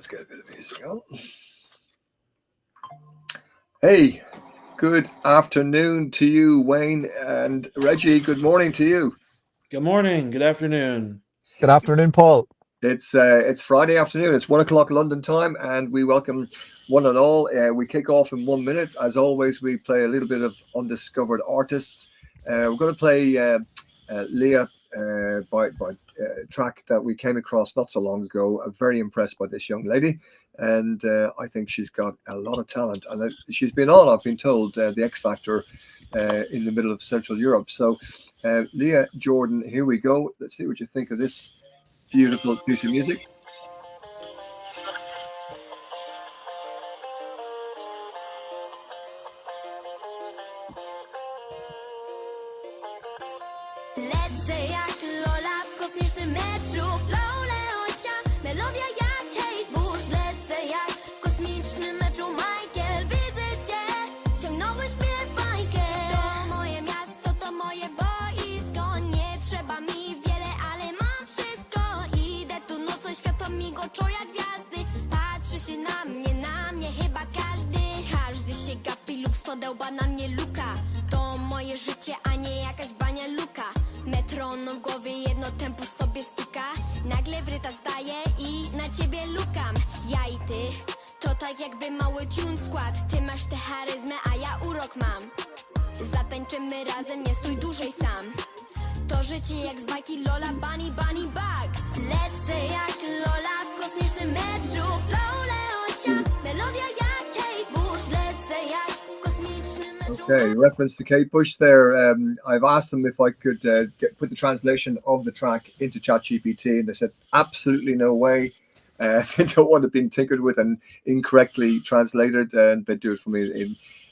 Let's get a bit of music on. Hey, good afternoon to you, Wayne, and Reggie. Good morning to you. Good morning. Good afternoon. Good afternoon, Paul. It's Friday afternoon. It's 1 o'clock London time, and we welcome one and all. We kick off in 1 minute. As always, we play a little bit of undiscovered artists. We're going to play Leah by track that we came across not so long ago. I'm very impressed by this young lady, and I think she's got a lot of talent. And she's been on, I've been told, the X Factor in the middle of Central Europe. So, Leah Jordan, here we go. Let's see what you think of this beautiful piece of music. Lecę jak Lola w kosmicznym meczu. Flow Leosia, melodia jak Kate Bush. Lecę jak w kosmicznym meczu Michael. Widzę cię, wciągnąłeś mnie w bajkę. To moje miasto, to moje boisko. Nie trzeba mi wiele, ale mam wszystko. Idę tu nocą, światła migoczą jak gwiazdy. Patrzy się na mnie chyba każdy. Każdy się gapi lub spodełba na mnie luka. To moje życie, a nie jakaś bania luka. Metronom w głowie jedno tempo sobie stuka. Nagle wryta staje i na ciebie lukam. Ja i ty, to tak jakby mały tune skład. Ty masz tę charyzmę, a ja urok mam. Zatańczymy razem, nie stój dłużej sam. To życie jak z bajki Lola, Bunny, Bunny Bugs. Lecę jak Lola w kosmicznym meczu. Flow Leosia, melodia jak Kate Bush. Lecę jak w kosmicznym meczu. Okay, reference to Kate Bush there. I've asked them if I could put the translation of the track into ChatGPT, and they said absolutely no way. They don't want it being tinkered with and incorrectly translated, and they do it for me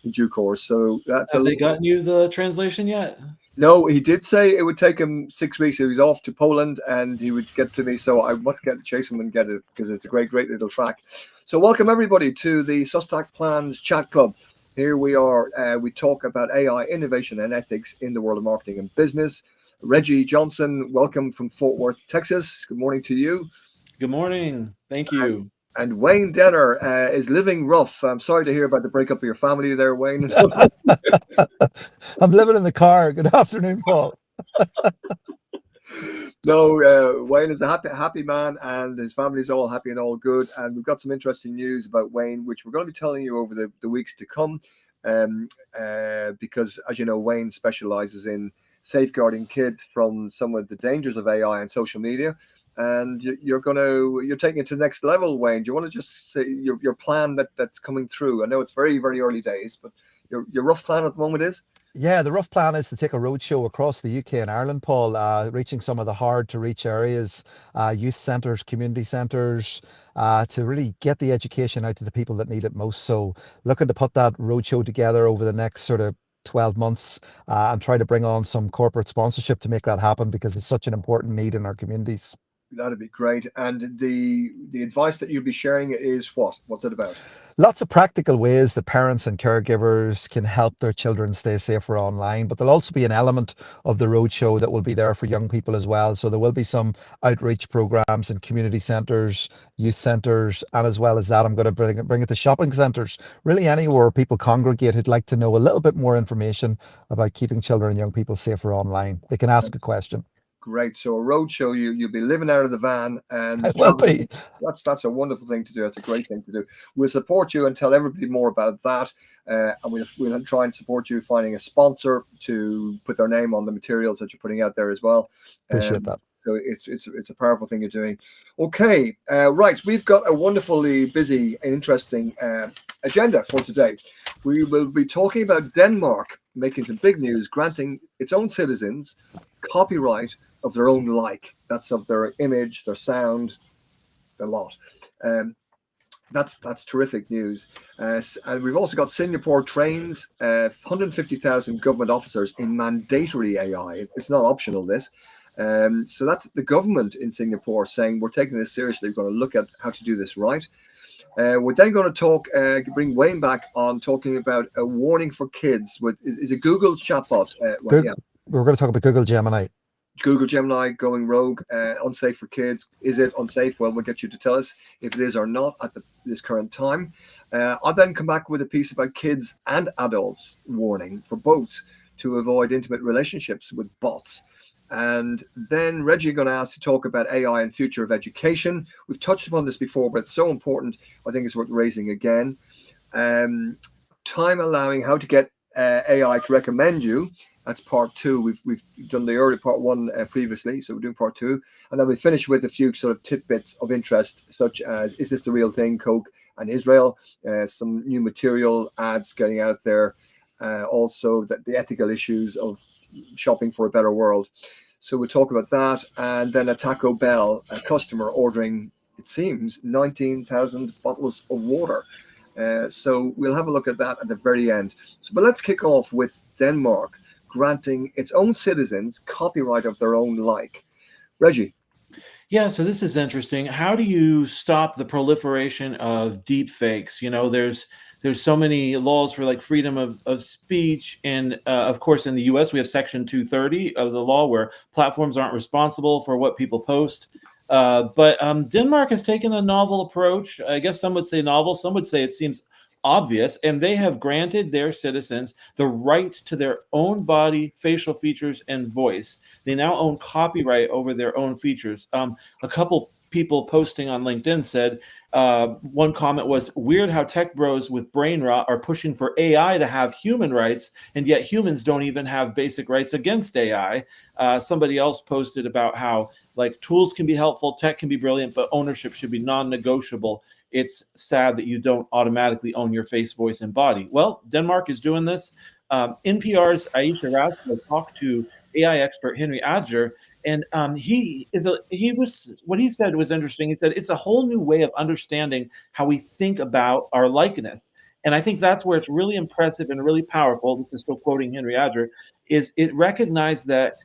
in due course. So that's Have they gotten you the translation yet? No, he did say it would take him 6 weeks. He was off to Poland and he would get to me. So I must chase him and get it because it's a great little track. So welcome everybody to the Sustac Plans Chat Club. Here we are. We talk about AI innovation and ethics in the world of marketing and business. Reggie Johnson, welcome from Fort Worth, Texas. Good morning to you. Good morning. Thank you. And Wayne Denner is living rough. I'm sorry to hear about the breakup of your family there, Wayne. I'm living in the car. Good afternoon, Paul. No, Wayne is a happy man, and his family's all happy and all good. And we've got some interesting news about Wayne, which we're going to be telling you over the weeks to come. Because, as you know, Wayne specializes in safeguarding kids from some of the dangers of AI and social media. And you're taking it to the next level, Wayne. Do you want to just say your plan that's coming through? I know it's very, very early days, but your rough plan at the moment is? Yeah, the rough plan is to take a roadshow across the UK and Ireland, Paul, reaching some of the hard to reach areas, youth centres, community centres, to really get the education out to the people that need it most. So looking to put that roadshow together over the next sort of 12 months and try to bring on some corporate sponsorship to make that happen because it's such an important need in our communities. That'd be great. And the advice that you'll be sharing is what? What's it about? Lots of practical ways that parents and caregivers can help their children stay safer online, but there'll also be an element of the roadshow that will be there for young people as well. So there will be some outreach programs in community centres, youth centres, and as well as that, I'm going to bring it to shopping centres, really anywhere people congregate who'd like to know a little bit more information about keeping children and young people safer online. They can ask a question. Great. So a roadshow, you'll be living out of the van, and It will be. That's a wonderful thing to do. That's a great thing to do. We'll support you and tell everybody more about that, and we'll try and support you finding a sponsor to put their name on the materials that you're putting out there as well. Appreciate that. So it's a powerful thing you're doing. Okay, right. We've got a wonderfully busy and interesting agenda for today. We will be talking about Denmark making some big news, granting its own citizens copyright of their own like. That's of their image, their sound, their lot. That's terrific news. And we've also got Singapore trains 150,000 government officers in mandatory AI. It's not optional, this. So that's the government in Singapore saying we're taking this seriously. We're going to look at how to do this right. We're then going to bring Wayne back on talking about a warning for kids. Is it Google's chatbot? We're going to talk about Google Gemini. Google Gemini going rogue, unsafe for kids. Is it unsafe? Well, we'll get you to tell us if it is or not at this current time. I'll then come back with a piece about kids and adults warning for both to avoid intimate relationships with bots. And then Reggie going to ask to talk about AI and future of education. We've touched upon this before, but it's so important. I think it's worth raising again. Time allowing, how to get AI to recommend you. That's part 2. We've done the early part 1 previously, so we're doing part 2, and then we finish with a few sort of tidbits of interest, such as, is this the real thing, Coke and Israel? Some new material, ads getting out there, also the ethical issues of shopping for a better world. So we'll talk about that, and then a Taco Bell, a customer ordering, it seems, 19,000 bottles of water. So we'll have a look at that at the very end. But let's kick off with Denmark granting its own citizens copyright of their own like. Reggie. Yeah, so this is interesting. How do you stop the proliferation of deep fakes? You know, there's so many laws for like freedom of speech. And of course, in the US, we have Section 230 of the law where platforms aren't responsible for what people post. But Denmark has taken a novel approach. I guess some would say novel, some would say it seems obvious, and they have granted their citizens the right to their own body, facial features, and voice. They now own copyright over their own features. A couple people posting on LinkedIn said, one comment was, weird how tech bros with brain rot are pushing for AI to have human rights, and yet humans don't even have basic rights against AI. Somebody else posted about how like tools can be helpful, tech can be brilliant, but ownership should be non-negotiable. It's sad that you don't automatically own your face, voice, and body. Well, Denmark is doing this. NPR's Aisha Rasmussen talked to AI expert Henry Adger, and what he said was interesting. He said it's a whole new way of understanding how we think about our likeness. And I think that's where it's really impressive and really powerful. This is still quoting Henry Adger, is it recognized that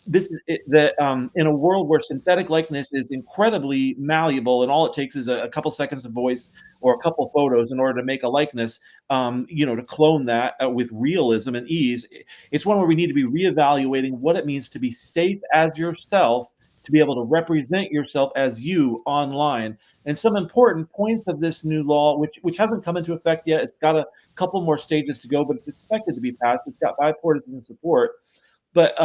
in a world where synthetic likeness is incredibly malleable and all it takes is a couple seconds of voice or a couple photos in order to make a likeness, to clone that with realism and ease, it's one where we need to be reevaluating what it means to be safe as yourself, to be able to represent yourself as you online. And some important points of this new law, which hasn't come into effect yet, it's got a couple more stages to go, but it's expected to be passed. It's got bipartisan support. But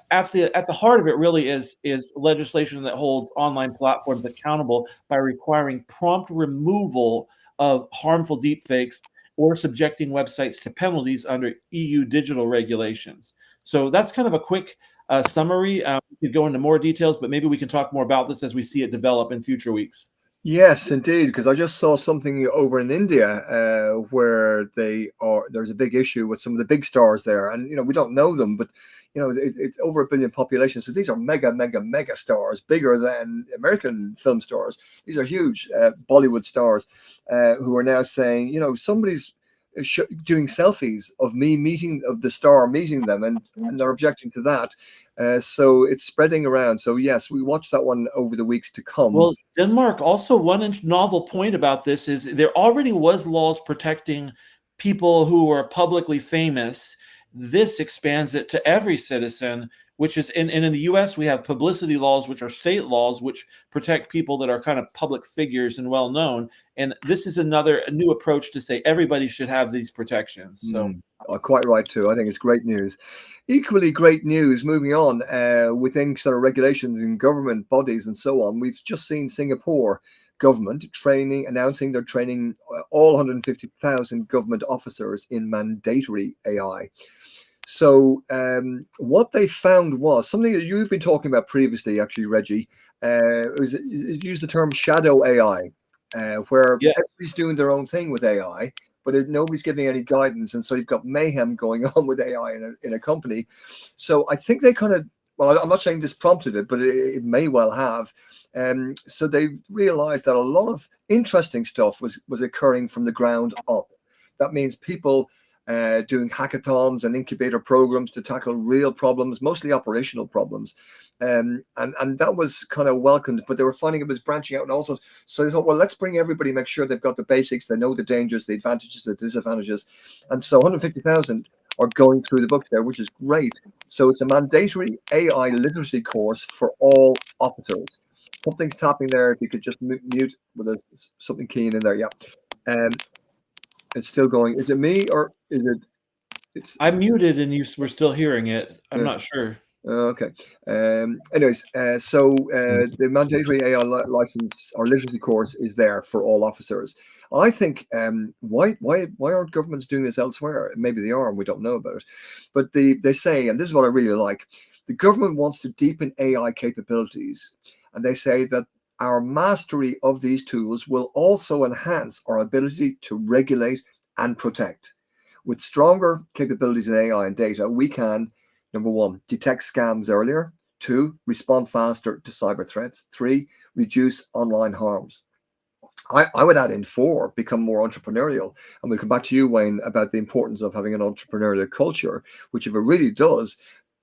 at the heart of it really is legislation that holds online platforms accountable by requiring prompt removal of harmful deepfakes or subjecting websites to penalties under EU digital regulations. So that's kind of a quick summary. We could go into more details, but maybe we can talk more about this as we see it develop in future weeks. Yes, indeed, because I just saw something over in India where there's a big issue with some of the big stars there, and we don't know them, but it's over 1 billion population, so these are mega stars, bigger than American film stars. These are huge Bollywood stars who are now saying, somebody's doing selfies of me meeting them, and they're objecting to that. So it's spreading around. So yes, we watch that one over the weeks to come. Well, Denmark, also one novel point about this is there already was laws protecting people who are publicly famous. This expands it to every citizen, which is, and in the US, we have publicity laws, which are state laws, which protect people that are kind of public figures and well-known. And this is a new approach to say everybody should have these protections. So quite right too. I think it's great news. Equally great news, moving on within sort of regulations in government bodies and so on. We've just seen Singapore government announcing they're training all 150,000 government officers in mandatory AI. So what they found was something that you've been talking about previously, actually, Reggie, use the term shadow AI, where everybody's doing their own thing with AI, but nobody's giving any guidance. And so you've got mayhem going on with AI in a company. So I think they kind of, well, I'm not saying this prompted it, but it may well have. So they realized that a lot of interesting stuff was occurring from the ground up. That means people doing hackathons and incubator programs to tackle real problems, mostly operational problems. And that was kind of welcomed, but they were finding it was branching out and also, so they thought, well, let's bring everybody, make sure they've got the basics, they know the dangers, the advantages, the disadvantages. And so 150,000 are going through the books there, which is great. So it's a mandatory AI literacy course for all officers. Something's tapping there. If you could just mute with something keying in there. Yeah. It's still going. Is it me or is it? It's. I muted and you were still hearing it. I'm Yeah. not sure. Okay. Anyways, so the mandatory AI license or literacy course is there for all officers. I think why aren't governments doing this elsewhere? Maybe they are, and we don't know about it. But they say, and this is what I really like, the government wants to deepen AI capabilities, and they say that our mastery of these tools will also enhance our ability to regulate and protect. With stronger capabilities in AI and data, we can, number one, detect scams earlier. 2, respond faster to cyber threats. 3, reduce online harms. I would add in 4, become more entrepreneurial. And we'll come back to you, Wayne, about the importance of having an entrepreneurial culture, which if it really does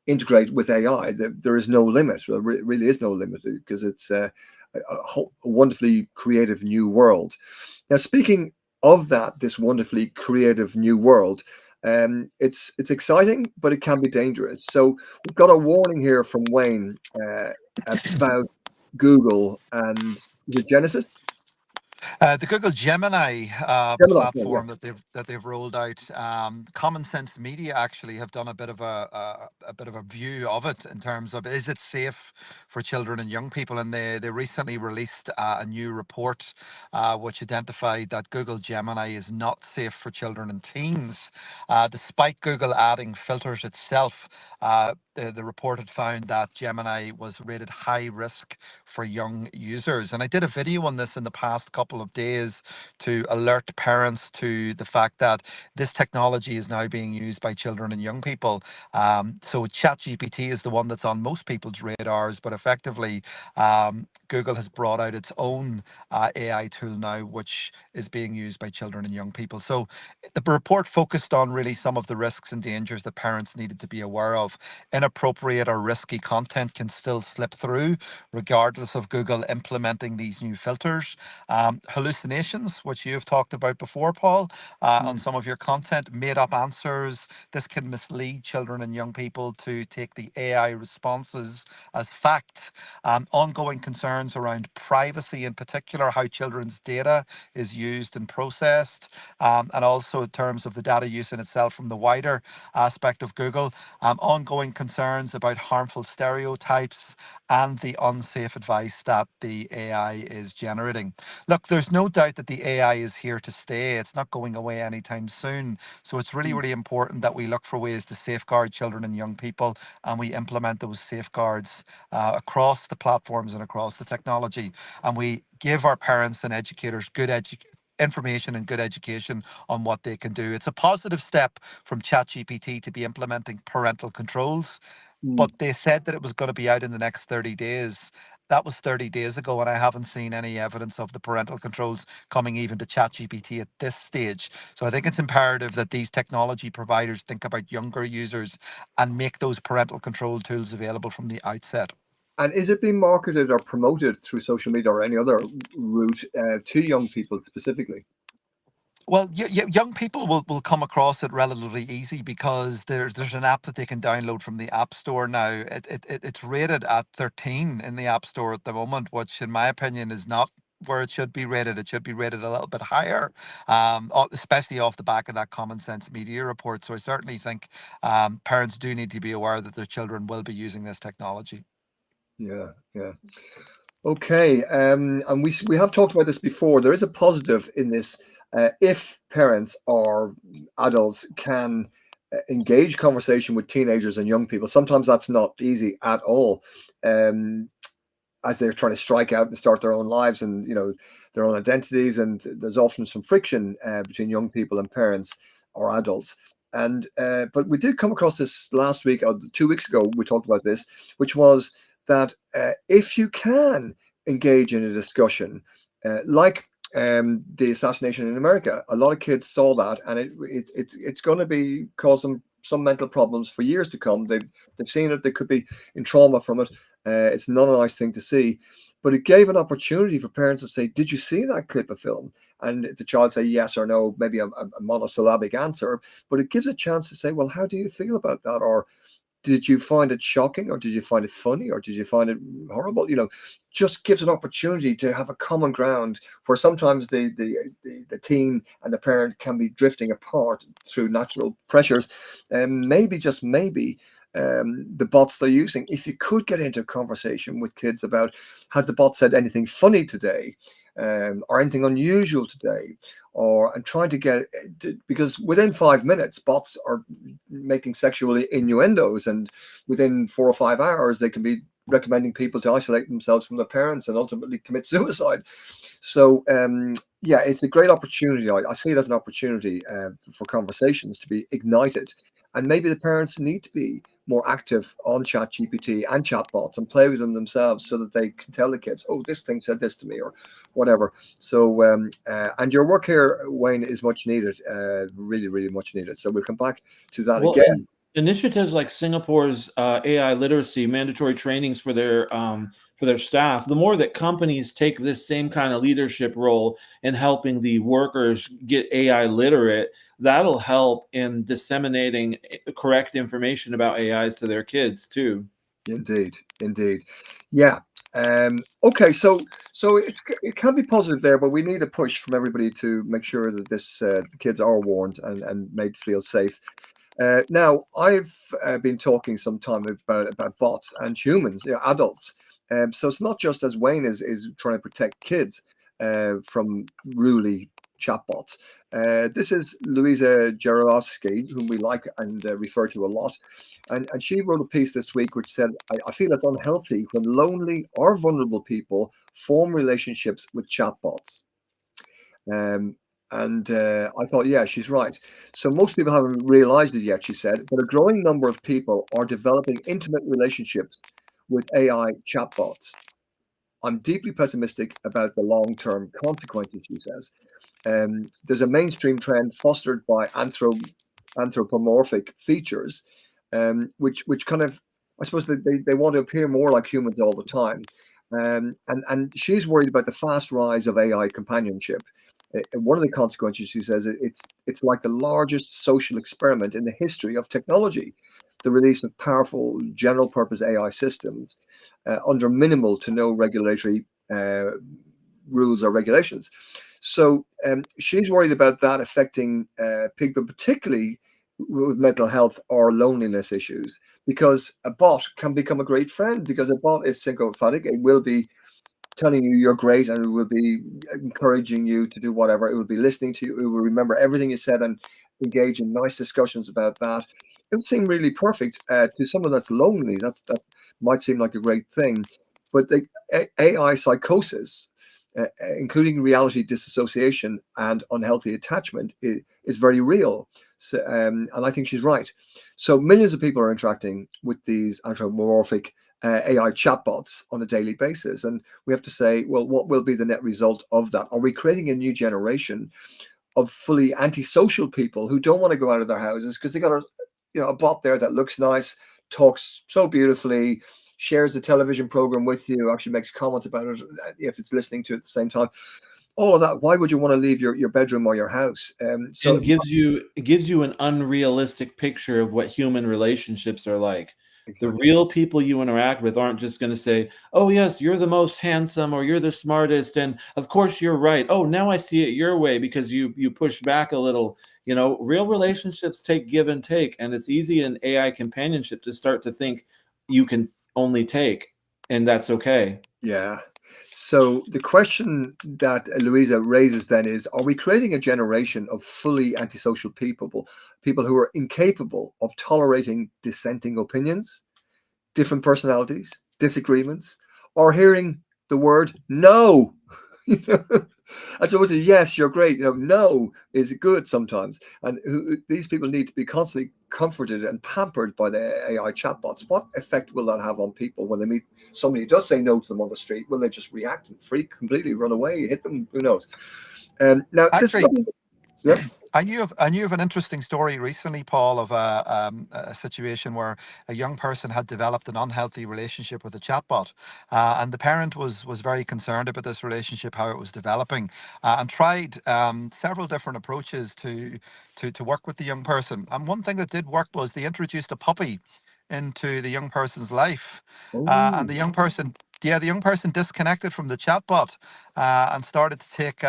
integrate with AI, there is no limit. There really is no limit because it's a wonderfully creative new world. Now, speaking of that, this wonderfully creative new world, it's exciting, but it can be dangerous. So we've got a warning here from Wayne about Google and the Genesis. The Google Gemini Gemini, platform that they've rolled out. Common Sense Media actually have done a bit of a view of it in terms of, is it safe for children and young people? And they recently released a new report which identified that Google Gemini is not safe for children and teens, despite Google adding filters itself. The report had found that Gemini was rated high risk for young users. And I did a video on this in the past couple of days to alert parents to the fact that this technology is now being used by children and young people. So ChatGPT is the one that's on most people's radars, but effectively Google has brought out its own AI tool now, which is being used by children and young people. So the report focused on really some of the risks and dangers that parents needed to be aware of. Inappropriate or risky content can still slip through, regardless of Google implementing these new filters. Hallucinations, which you've talked about before, Paul, on some of your content, made up answers. This can mislead children and young people to take the AI responses as fact. Ongoing concerns around privacy, in particular, how children's data is used and processed, and also in terms of the data use in itself from the wider aspect of Google. Ongoing concerns about harmful stereotypes and the unsafe advice that the AI is generating. Look, there's no doubt that the AI is here to stay. It's not going away anytime soon. So it's really, really important that we look for ways to safeguard children and young people, and we implement those safeguards across the platforms and across the technology. And we give our parents and educators good information and good education on what they can do. It's a positive step from ChatGPT to be implementing parental controls, but they said that it was going to be out in the next 30 days. That was 30 days ago, and I haven't seen any evidence of the parental controls coming even to ChatGPT at this stage. So I think it's imperative that these technology providers think about younger users and make those parental control tools available from the outset. And is it being marketed or promoted through social media or any other route to young people specifically? Well, young people will come across it relatively easy because there's an app that they can download from the App Store now. It's rated at 13 in the App Store at the moment, which in my opinion is not where it should be rated. It should be rated a little bit higher, especially off the back of that Common Sense Media report. So I certainly think parents do need to be aware that their children will be using this technology. Yeah. Okay, and we have talked about this before. There is a positive in this. If parents or adults can engage conversation with teenagers and young people, sometimes that's not easy at all, as they're trying to strike out and start their own lives and their own identities. And there's often some friction between young people and parents or adults. And but we did come across this last week or 2 weeks ago. We talked about this, which was that if you can engage in a discussion like the assassination in America, a lot of kids saw that, and it's going to be cause them some mental problems for years to come. They've seen it. They could be in trauma from it. It's not a nice thing to see. but it gave an opportunity for parents to say, did you see that clip of film? And if the child say yes or no, maybe a monosyllabic answer, but it gives a chance to say, well, how do you feel about that? Or did you find it shocking, or did you find it funny, or did you find it horrible? Just gives an opportunity to have a common ground where sometimes the teen and the parent can be drifting apart through natural pressures. And maybe, just maybe, the bots they're using, if you could get into a conversation with kids about, has the bot said anything funny today, or anything unusual today, and trying to get, because within 5 minutes bots are making sexual innuendos, and within 4 or 5 hours they can be recommending people to isolate themselves from their parents and ultimately commit suicide. So yeah, it's a great opportunity. I see it as an opportunity for conversations to be ignited, and maybe the parents need to be more active on ChatGPT and chatbots and play with them themselves, so that they can tell the kids, oh, this thing said this to me, or whatever. So and your work here, Wayne, is much needed, really, really much needed. So we'll come back to that again. Initiatives like Singapore's AI literacy mandatory trainings for their staff, the more that companies take this same kind of leadership role in helping the workers get AI literate, that'll help in disseminating correct information about AIs to their kids too. Indeed. Yeah. Okay, so it can be positive there, but we need a push from everybody to make sure that the kids are warned and made to feel safe. Now, I've been talking some time about bots and humans, adults. So it's not just, as Wayne is trying to protect kids from ruly chatbots. This is Louisa Jarowski, whom we like and refer to a lot. And she wrote a piece this week which said, I feel it's unhealthy when lonely or vulnerable people form relationships with chatbots. And I thought, yeah, she's right. So most people haven't realized it yet, she said, but a growing number of people are developing intimate relationships with AI chatbots. I'm deeply pessimistic about the long-term consequences, she says. There's a mainstream trend fostered by anthropomorphic features, which kind of, I suppose they want to appear more like humans all the time. And she's worried about the fast rise of AI companionship. One of the consequences, she says, it's like the largest social experiment in the history of technology, the release of powerful general purpose AI systems under minimal to no regulatory rules or regulations. So she's worried about that affecting people, particularly with mental health or loneliness issues, because a bot can become a great friend, because a bot is sycophantic. It will be telling you you're great, and it will be encouraging you to do whatever. It will be listening to you. It will remember everything you said and engage in nice discussions about that. It would seem really perfect to someone that's lonely. That might seem like a great thing, but the AI psychosis, including reality disassociation and unhealthy attachment, is very real. So, and I think she's right. So millions of people are interacting with these anthropomorphic AI chatbots on a daily basis, and we have to say, well, what will be the net result of that? Are we creating a new generation of fully antisocial people who don't want to go out of their houses because they got a bot there that looks nice, talks so beautifully, shares the television program with you, actually makes comments about it if it's listening to it at the same time? All of that. Why would you want to leave your bedroom or your house? So it gives you an unrealistic picture of what human relationships are like. exactly. The real people you interact with aren't just going to say, oh, yes, you're the most handsome, or you're the smartest, and of course you're right. Oh, now I see it your way because you pushed back a little. Real relationships take give and take, and it's easy in AI companionship to start to think you can only take, and that's okay. Yeah. So the question that Louisa raises then is, are we creating a generation of fully antisocial people who are incapable of tolerating dissenting opinions, different personalities, disagreements, or hearing the word no? And so it's a yes, you're great. No is good sometimes. And these people need to be constantly comforted and pampered by the AI chatbots. What effect will that have on people when they meet somebody who does say no to them on the street? Will they just react and freak, completely run away, hit them? Who knows? Now, Actually, yeah. I knew of an interesting story recently, Paul, of a situation where a young person had developed an unhealthy relationship with a chatbot, and the parent was very concerned about this relationship, how it was developing, and tried several different approaches to work with the young person. And one thing that did work was they introduced a puppy into the young person's life, and Oh, the young person. Yeah, the young person disconnected from the chatbot and started to take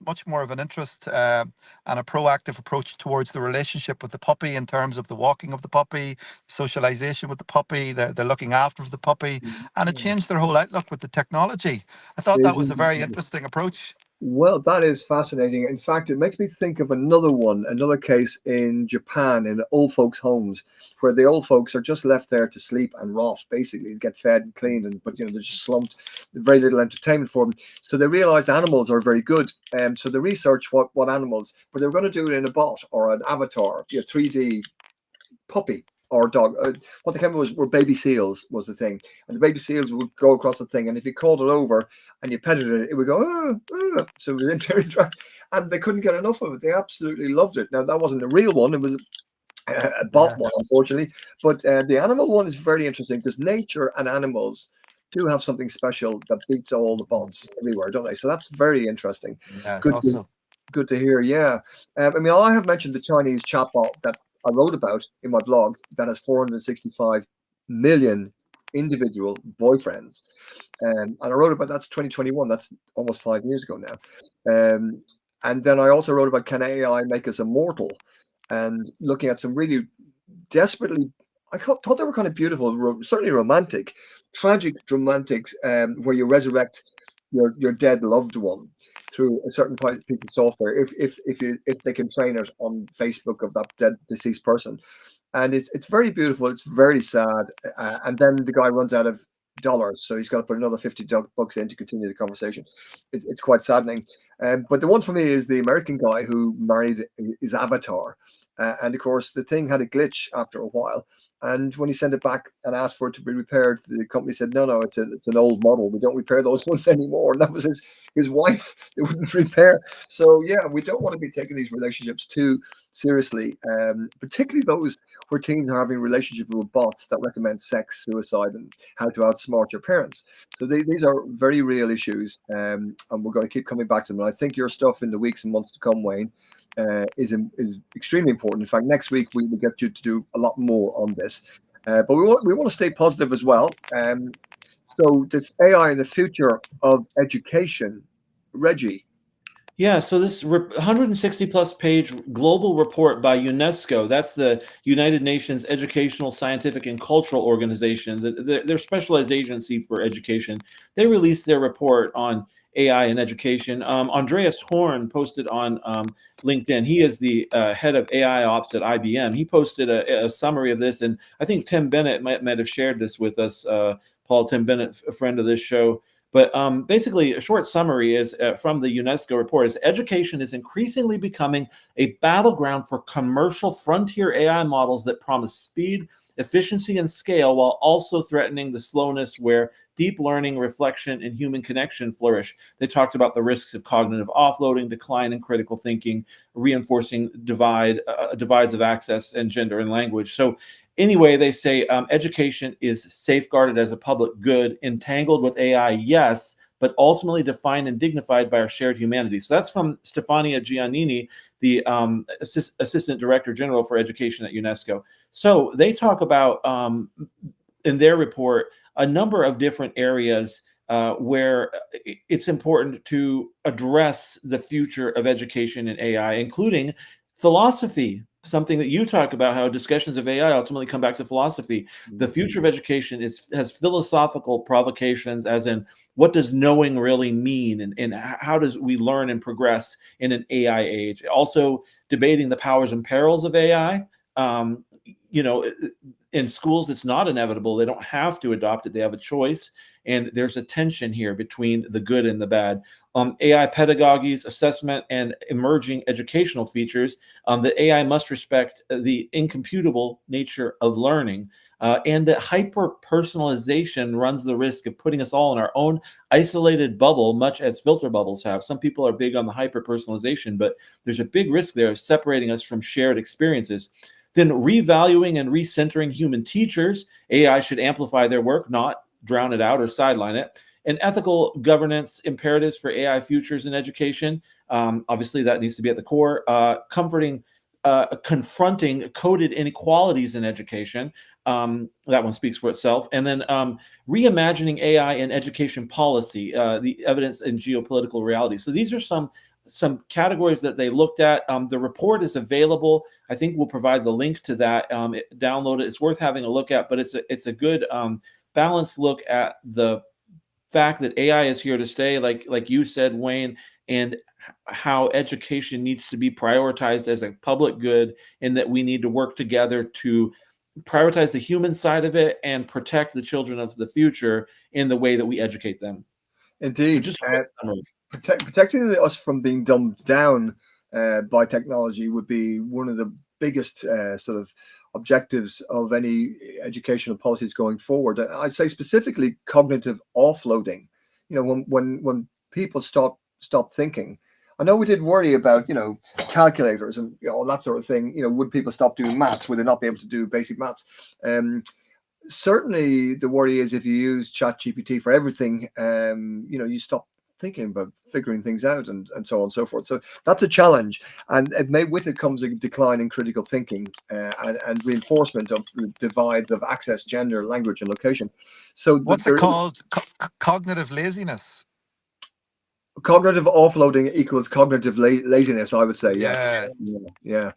much more of an interest and a proactive approach towards the relationship with the puppy in terms of the walking of the puppy, socialization with the puppy, the looking after of the puppy, and it yeah. changed their whole outlook with the technology. I thought that Is was a very indeed. interesting approach. Well, that is fascinating. In fact, it makes me think of another one, another case in Japan in old folks' homes, where the old folks are just left there to sleep and rot, basically, get fed and cleaned, and but they're just slumped, very little entertainment for them. So they realized animals are very good. So they researched what animals, but they were going to do it in a bot or an avatar, 3D puppy or dog. What they came up with were baby seals was the thing, and the baby seals would go across the thing, and if you called it over and you petted it, it would go. So it was very dry, and they couldn't get enough of it. They absolutely loved it. Now that wasn't a real one; it was a bot Yeah. one, unfortunately. But the animal one is very interesting because nature and animals do have something special that beats all the bots everywhere, don't they? So that's very interesting. Yeah, it's Good to also. Good to hear. Yeah. I mean, I have mentioned the Chinese chatbot that I wrote about in my blog that has 465 million individual boyfriends. And I wrote about that's 2021. That's almost 5 years ago now. And then I also wrote about can AI make us immortal and looking at some really desperately, thought they were kind of beautiful, certainly romantic, tragic, romantic, where you resurrect your dead loved one through a certain piece of software if they can train it on Facebook of that dead deceased person, and it's very beautiful. It's very sad, and then the guy runs out of dollars, so he's got to put another $50 in to continue the conversation. It's quite saddening. But the one for me is the American guy who married his avatar, and of course the thing had a glitch after a while. And when he sent it back and asked for it to be repaired, the company said, no, it's an old model. We don't repair those ones anymore. And that was his wife. They wouldn't repair. So yeah, we don't want to be taking these relationships too seriously, particularly those where teens are having relationships with bots that recommend sex, suicide, and how to outsmart your parents. So these are very real issues, and we're going to keep coming back to them. And I think your stuff in the weeks and months to come, Wayne, is extremely important. In fact, next week we will get you to do a lot more on this. But we want to stay positive as well. So this AI in the future of education, Reggie. Yeah, so this 160 plus page global report by UNESCO, that's the United Nations Educational, Scientific, and Cultural Organization, their specialized agency for education. They released their report on AI in education. Andreas Horn posted on LinkedIn. He is the head of AI ops at IBM. He posted a summary of this, and I think Tim Bennett might have shared this with us. Paul, Tim Bennett, a friend of this show. But basically, a short summary is from the UNESCO report is education is increasingly becoming a battleground for commercial frontier AI models that promise speed, efficiency, and scale while also threatening the slowness where deep learning, reflection, and human connection flourish. They talked about the risks of cognitive offloading, decline in critical thinking, reinforcing divides of access and gender and language. So anyway, they say education is safeguarded as a public good, entangled with AI, yes, but ultimately defined and dignified by our shared humanity. So that's from Stefania Giannini, the Assistant Director General for Education at UNESCO. So they talk about, in their report, a number of different areas where it's important to address the future of education and AI, including philosophy, something that you talk about, how discussions of AI ultimately come back to philosophy. The future of education has philosophical provocations, as in what does knowing really mean, and how does we learn and progress in an AI age? Also debating the powers and perils of AI. In schools, it's not inevitable. They don't have to adopt it. They have a choice. And there's a tension here between the good and the bad. AI pedagogies, assessment, and emerging educational features. The AI must respect the incomputable nature of learning, and that hyper personalization runs the risk of putting us all in our own isolated bubble, much as filter bubbles have. Some people are big on the hyper personalization, but there's a big risk there of separating us from shared experiences. Then revaluing and recentering human teachers. AI should amplify their work, not drown it out or sideline it. And ethical governance imperatives for AI futures in education. Obviously, that needs to be at the core. Confronting coded inequalities in education. That one speaks for itself. And then reimagining AI in education policy, the evidence in geopolitical reality. So these are some categories that they looked at. The report is available. I think we'll provide the link to that. Download it. It's worth having a look at, but it's a good balanced look at the fact that AI is here to stay, like you said, Wayne, and how education needs to be prioritized as a public good, and that we need to work together to prioritize the human side of it and protect the children of the future in the way that we educate them. Indeed. Just protecting us from being dumbed down by technology would be one of the biggest sort of objectives of any educational policies going forward. I'd say specifically cognitive offloading. When people stop thinking. I know we did worry about calculators and all that sort of thing. Would people stop doing maths? Would they not be able to do basic maths? Certainly, the worry is if you use ChatGPT for everything, you stop thinking about figuring things out and so on and so forth. So that's a challenge, and with it comes a decline in critical thinking and reinforcement of the divides of access, gender, language, and location. So what's it called? Cognitive laziness. Cognitive offloading equals cognitive laziness, I would say. Yes. Yeah.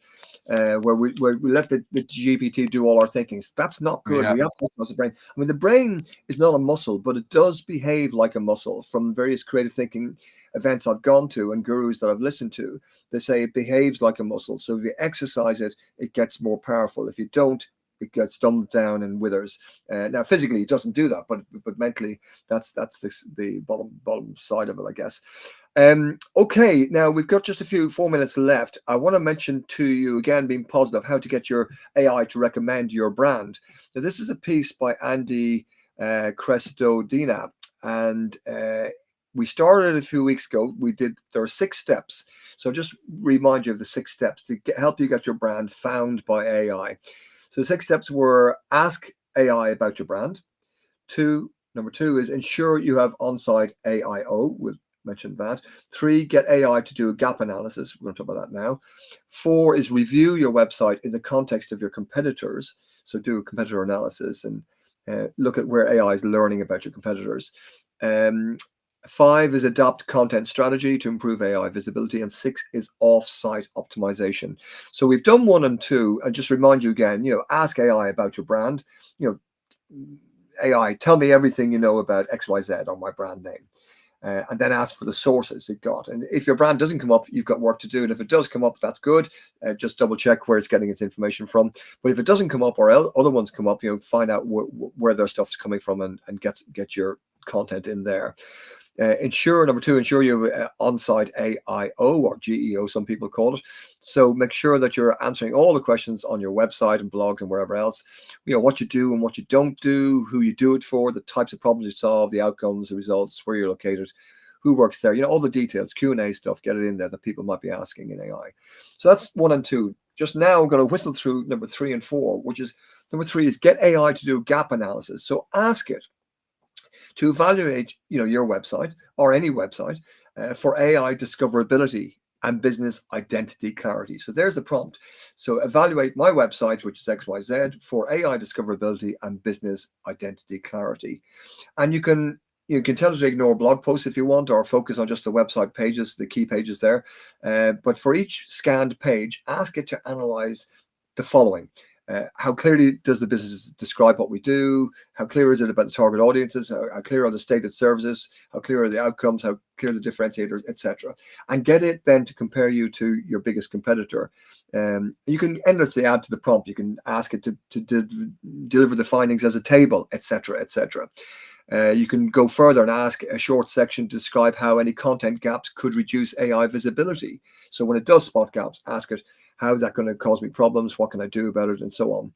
Where we let the GPT do all our thinking. That's not good. Yeah. We have to focus the brain. I mean, the brain is not a muscle, but it does behave like a muscle. From various creative thinking events I've gone to and gurus that I've listened to, they say it behaves like a muscle. So if you exercise it, it gets more powerful. If you don't, it gets dumbed down and withers. Now, physically, it doesn't do that, but mentally, that's the bottom side of it, I guess. Okay, now we've got just 4 minutes left. I want to mention to you again, being positive, how to get your AI to recommend your brand. Now, this is a piece by Andy Crestodina, and we started a few weeks ago. There are 6 steps. So just remind you of the 6 steps to help you get your brand found by AI. So the 6 steps were: ask AI about your brand. Number 2 is ensure you have on-site AIO. We'll mention that. 3, get AI to do a gap analysis. We're going to talk about that now. 4 is review your website in the context of your competitors. So do a competitor analysis and look at where AI is learning about your competitors. 5 is adopt content strategy to improve AI visibility, and 6 is off-site optimization. So we've done 1 and 2, and just remind you again, ask AI about your brand. AI, tell me everything you know about XYZ on my brand name. And then ask for the sources it got. And if your brand doesn't come up, you've got work to do. And if it does come up, that's good. Just double check where it's getting its information from. But if it doesn't come up or other ones come up, find out where their stuff is coming from and get your content in there. Number 2, ensure you have on-site AIO or GEO, some people call it. So make sure that you're answering all the questions on your website and blogs and wherever else. What you do and what you don't do, who you do it for, the types of problems you solve, the outcomes, the results, where you're located, who works there. All the details, Q&A stuff, get it in there that people might be asking in AI. So that's 1 and 2. Just now, I'm going to whistle through number 3 and 4, which is number 3 is get AI to do a gap analysis. So ask it to evaluate, your website or any website for AI discoverability and business identity clarity. So there's the prompt. So evaluate my website, which is XYZ, for AI discoverability and business identity clarity. And you can tell it to ignore blog posts if you want, or focus on just the website pages, the key pages there. But for each scanned page, ask it to analyze the following. How clearly does the business describe what we do? How clear is it about the target audiences? How clear are the stated services? How clear are the outcomes? How clear are the differentiators, etc.? And get it then to compare you to your biggest competitor. You can endlessly add to the prompt. You can ask it to deliver the findings as a table, etc., etc. You can go further and ask a short section to describe how any content gaps could reduce AI visibility. So when it does spot gaps, ask it, how is that going to cause me problems? What can I do about it? And so on.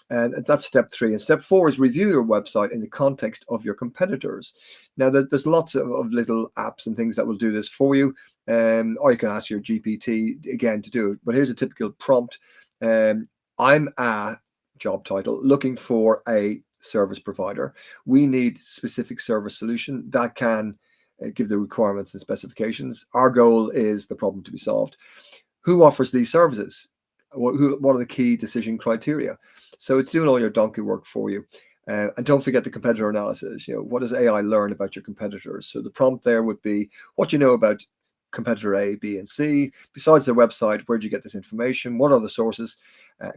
And that's step 3. And step 4 is review your website in the context of your competitors. Now, there's lots of little apps and things that will do this for you. Or you can ask your GPT again to do it. But here's a typical prompt. I'm a job title looking for a service provider. We need specific service solution that can give the requirements and specifications. Our goal is the problem to be solved. Who offers these services? What are the key decision criteria? So it's doing all your donkey work for you. And don't forget the competitor analysis. What does AI learn about your competitors? So the prompt there would be what you know about competitor A, B, and C. Besides their website, where do you get this information? What are the sources?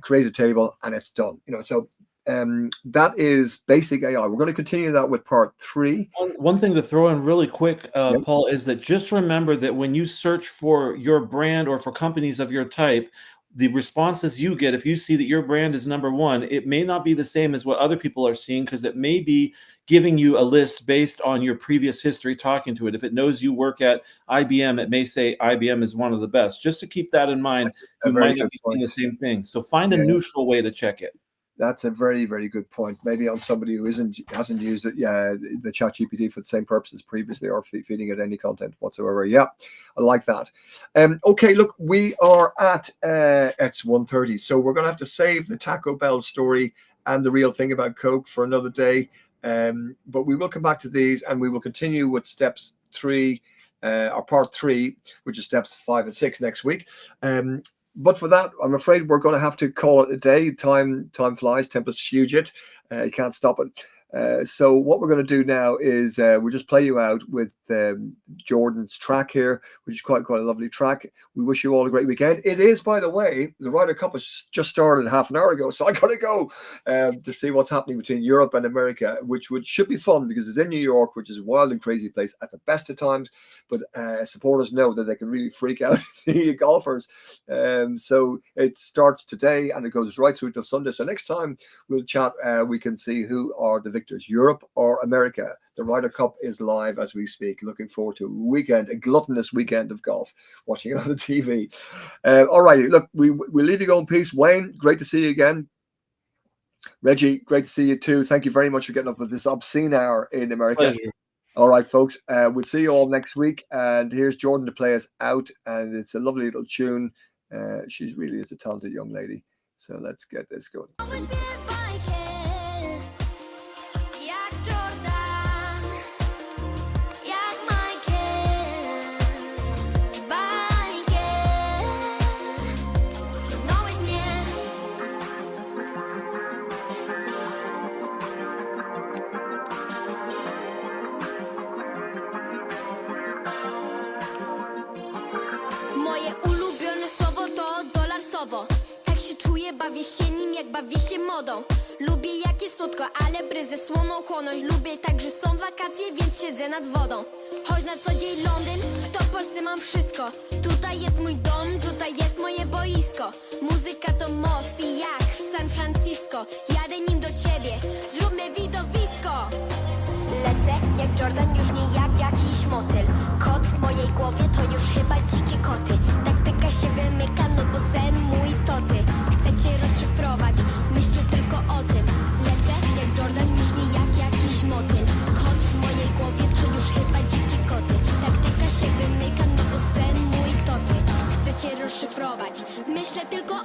Create a table, and it's done. So that is basic AI. We're going to continue that with part 3. One thing to throw in really quick, Paul, is that just remember that when you search for your brand or for companies of your type, the responses you get, if you see that your brand is number 1, it may not be the same as what other people are seeing, because it may be giving you a list based on your previous history talking to it. If it knows you work at IBM, it may say IBM is one of the best. Just to keep that in mind, you might not be seeing the same thing. So find a neutral way to check it. That's a very, very good point. Maybe on somebody who hasn't used it, the ChatGPT for the same purposes previously, or feeding it any content whatsoever. Yeah, I like that. Okay, look, we are at it's 1:30, so we're going to have to save the Taco Bell story and the real thing about Coke for another day. But we will come back to these, and we will continue with steps 3, or part 3, which is steps 5 and 6 next week. But for that, I'm afraid we're going to have to call it a day. Time flies, tempus fugit. You can't stop it. So what we're going to do now is we'll just play you out with Jordan's track here, which is quite a lovely track. We wish you all a great weekend. It is, by the way, the Ryder Cup has just started half an hour ago, so I got to go to see what's happening between Europe and America, which should be fun because it's in New York, which is a wild and crazy place at the best of times. But supporters know that they can really freak out the golfers. So it starts today and it goes right through till Sunday. So next time we'll chat, we can see who are the victors, Europe or America. The Ryder Cup is live as we speak. Looking forward to a gluttonous weekend of golf, watching it on the TV. All righty, look, we'll leave you go in peace. Wayne, great to see you again. Reggie, great to see you too. Thank you very much for getting up with this obscene hour in America. Pleasure. All right, folks, we'll see you all next week. And here's Jordan to play us out. And it's a lovely little tune. She really is a talented young lady. So let's get this going. Jak Jordan, jak Michael, bajkę, wciągnąłeś mnie. Moje ulubione słowo to dolarsowo. Tak się czuję, bawię się nim jak bawię się modą. Lubię jak jest słodko, ale bryzę słoną chłonąć. Lubię tak, że są wakacje, więc siedzę nad wodą. Choć na co dzień Londyn, to w Polsce mam wszystko. Tutaj jest mój dom, tutaj jest moje boisko. Muzyka to most i jak w San Francisco. Jadę nim do ciebie, zróbmy widowisko. Lecę jak Jordan, już nie jak jakiś motyl. Kot w mojej głowie to już chyba dzikie koty. Taktyka się wymyka, no bo sen mój to ty. Chcę cię rozszyfrować, myślę tylko o tym. Lecę jak Jordan, już nie jak jakiś motyl. Kot w mojej głowie to już chyba dzikie koty. Taktyka się wymyka, no bo sen mój to ty. Chcę cię rozszyfrować, myślę tylko